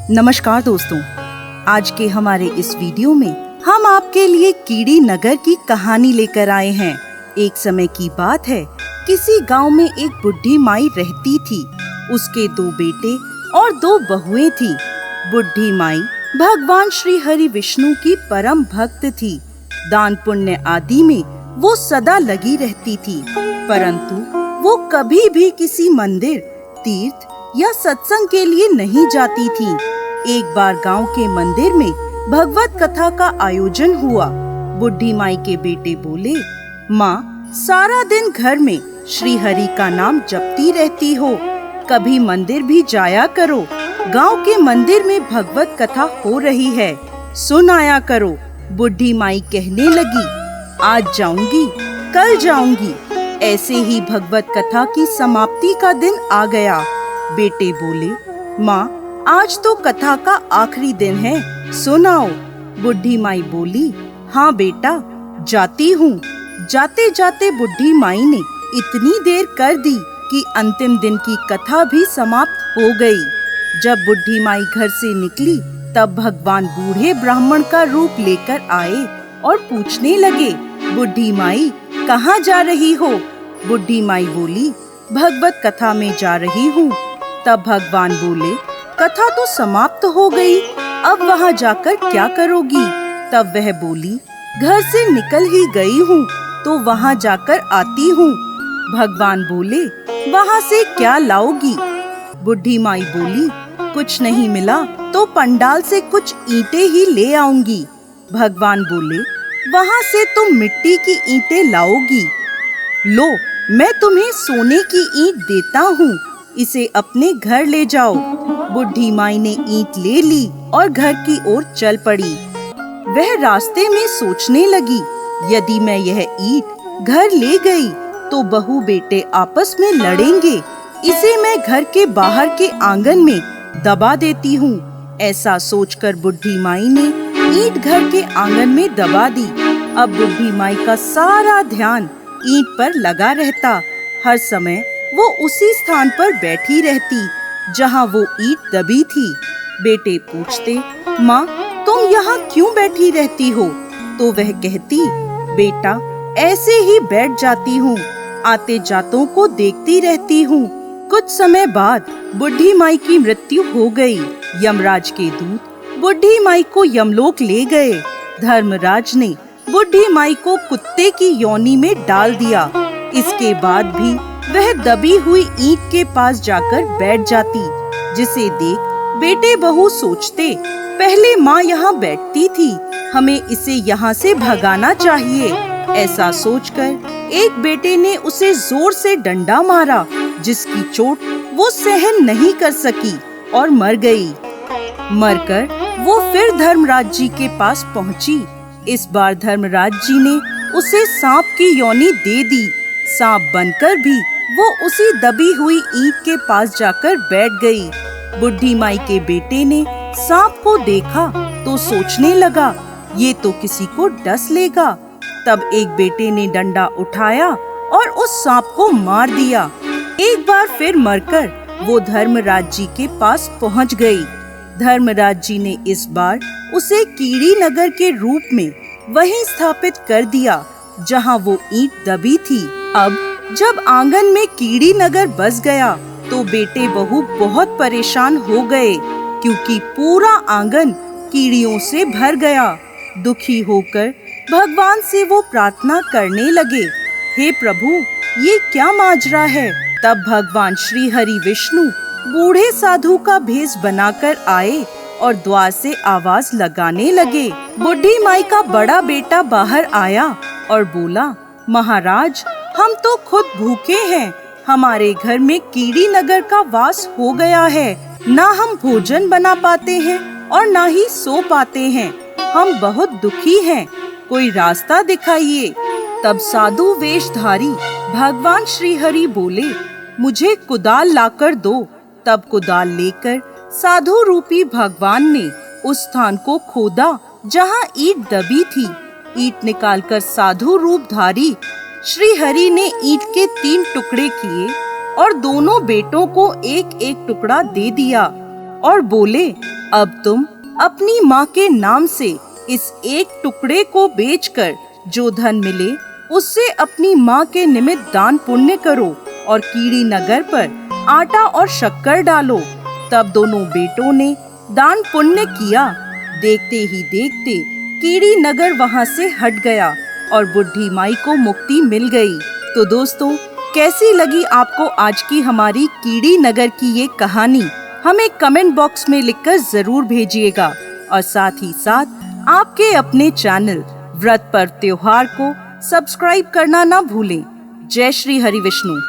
नमस्कार दोस्तों, आज के हमारे इस वीडियो में हम आपके लिए कीड़ी नगर की कहानी लेकर आए हैं। एक समय की बात है, किसी गांव में एक बुढ़ी माई रहती थी। उसके 2 बेटे और 2 बहुएं थी। बुढ़ी माई भगवान श्री हरि विष्णु की परम भक्त थी। दान पुण्य आदि में वो सदा लगी रहती थी, परंतु वो कभी भी किसी मंदिर, तीर्थ या सत्संग के लिए नहीं जाती थी। एक बार गांव के मंदिर में भगवत कथा का आयोजन हुआ। बुढ़ी माई के बेटे बोले, माँ, सारा दिन घर में श्री हरि का नाम जपती रहती हो, कभी मंदिर भी जाया करो। गांव के मंदिर में भगवत कथा हो रही है, सुन आया करो। बुढ़ी माई कहने लगी, आज जाऊंगी, कल जाऊंगी। ऐसे ही भगवत कथा की समाप्ति का दिन आ गया। बेटे बोले, माँ, आज तो कथा का आखिरी दिन है, सुनाओ। बुढ़ी माई बोली, हाँ बेटा, जाती हूँ। जाते जाते बुढ़ी माई ने इतनी देर कर दी कि अंतिम दिन की कथा भी समाप्त हो गई। जब बुढ़ी माई घर से निकली, तब भगवान बूढ़े ब्राह्मण का रूप लेकर आए और पूछने लगे, बुढ़ी माई, कहाँ जा रही हो? बुढ़ी माई बोली, भगवत कथा में जा रही हूँ। तब भगवान बोले, कथा तो समाप्त हो गई, अब वहाँ जाकर क्या करोगी? तब वह बोली, घर से निकल ही गई हूँ, तो वहाँ जाकर आती हूँ। भगवान बोले, वहाँ से क्या लाओगी? बुढ़ी माई बोली, कुछ नहीं मिला तो पंडाल से कुछ ईंटें ही ले आऊंगी। भगवान बोले, वहाँ से तुम मिट्टी की ईंटें लाओगी। लो, मैं तुम्हें सोने की ईंट देता हूँ, इसे अपने घर ले जाओ। बुढ़ी माई ने ईंट ले ली और घर की ओर चल पड़ी। वह रास्ते में सोचने लगी, यदि मैं यह ईंट घर ले गई तो बहू बेटे आपस में लड़ेंगे, इसे मैं घर के बाहर के आंगन में दबा देती हूँ। ऐसा सोचकर बुढ़ी माई ने ईंट घर के आंगन में दबा दी। अब बुढ़ी माई का सारा ध्यान ईंट पर लगा रहता। हर समय वो उसी स्थान पर बैठी रहती जहाँ वो ईंट दबी थी। बेटे पूछते, माँ, तुम यहाँ क्यों बैठी रहती हो? तो वह कहती, बेटा, ऐसे ही बैठ जाती हूँ, आते जातों को देखती रहती हूँ। कुछ समय बाद बुढ़ी माई की मृत्यु हो गई। यमराज के दूत बुढ़ी माई को यमलोक ले गए। धर्मराज ने बुढ़ी माई को कुत्ते की योनि में डाल दिया। इसके बाद भी वह दबी हुई ईंट के पास जाकर बैठ जाती, जिसे देख बेटे बहू सोचते, पहले माँ यहाँ बैठती थी, हमें इसे यहाँ से भगाना चाहिए। ऐसा सोचकर एक बेटे ने उसे जोर से डंडा मारा, जिसकी चोट वो सहन नहीं कर सकी और मर गई। मरकर वो फिर धर्मराज जी के पास पहुँची। इस बार धर्मराज जी ने उसे सांप की योनि दे दी। सांप बनकर भी वो उसी दबी हुई ईंट के पास जाकर बैठ गई। बुढ़ी माई के बेटे ने सांप को देखा तो सोचने लगा, ये तो किसी को डस लेगा। तब एक बेटे ने डंडा उठाया और उस सांप को मार दिया। एक बार फिर मरकर वो धर्मराज जी के पास पहुंच गई। धर्मराज जी ने इस बार उसे कीड़ी नगर के रूप में वहीं स्थापित कर दिया जहां वो ईंट दबी थी। अब जब आंगन में कीड़ी नगर बस गया तो बेटे बहू बहुत परेशान हो गए, क्योंकि पूरा आंगन कीड़ियों से भर गया। दुखी होकर भगवान से वो प्रार्थना करने लगे, हे प्रभु, ये क्या माजरा है? तब भगवान श्री हरि विष्णु बूढ़े साधु का भेष बनाकर आए और द्वार से आवाज लगाने लगे। बुढ़ी माई का बड़ा बेटा बाहर आया और बोला, महाराज, हम तो खुद भूखे हैं, हमारे घर में कीड़ी नगर का वास हो गया है। ना हम भोजन बना पाते हैं और ना ही सो पाते हैं, हम बहुत दुखी हैं, कोई रास्ता दिखाइए। तब साधु वेशधारी भगवान श्री हरि बोले, मुझे कुदाल लाकर दो। तब कुदाल लेकर साधु रूपी भगवान ने उस स्थान को खोदा जहाँ ईंट दबी थी। ईंट निकालकर साधु रूपधारी श्री हरि ने ईंट के 3 टुकड़े किए और दोनों बेटों को एक एक टुकड़ा दे दिया और बोले, अब तुम अपनी माँ के नाम से इस एक टुकड़े को बेचकर जो धन मिले उससे अपनी माँ के निमित्त दान पुण्य करो और कीड़ी नगर पर आटा और शक्कर डालो। तब दोनों बेटों ने दान पुण्य किया। देखते ही देखते कीड़ी नगर वहाँ से हट गया और बुढ़ी माई को मुक्ति मिल गई। तो दोस्तों, कैसी लगी आपको आज की हमारी कीड़ी नगर की ये कहानी? हमें कमेंट बॉक्स में लिखकर जरूर भेजिएगा और साथ ही साथ आपके अपने चैनल व्रत पर त्योहार को सब्सक्राइब करना ना भूलें। जय श्री हरि विष्णु।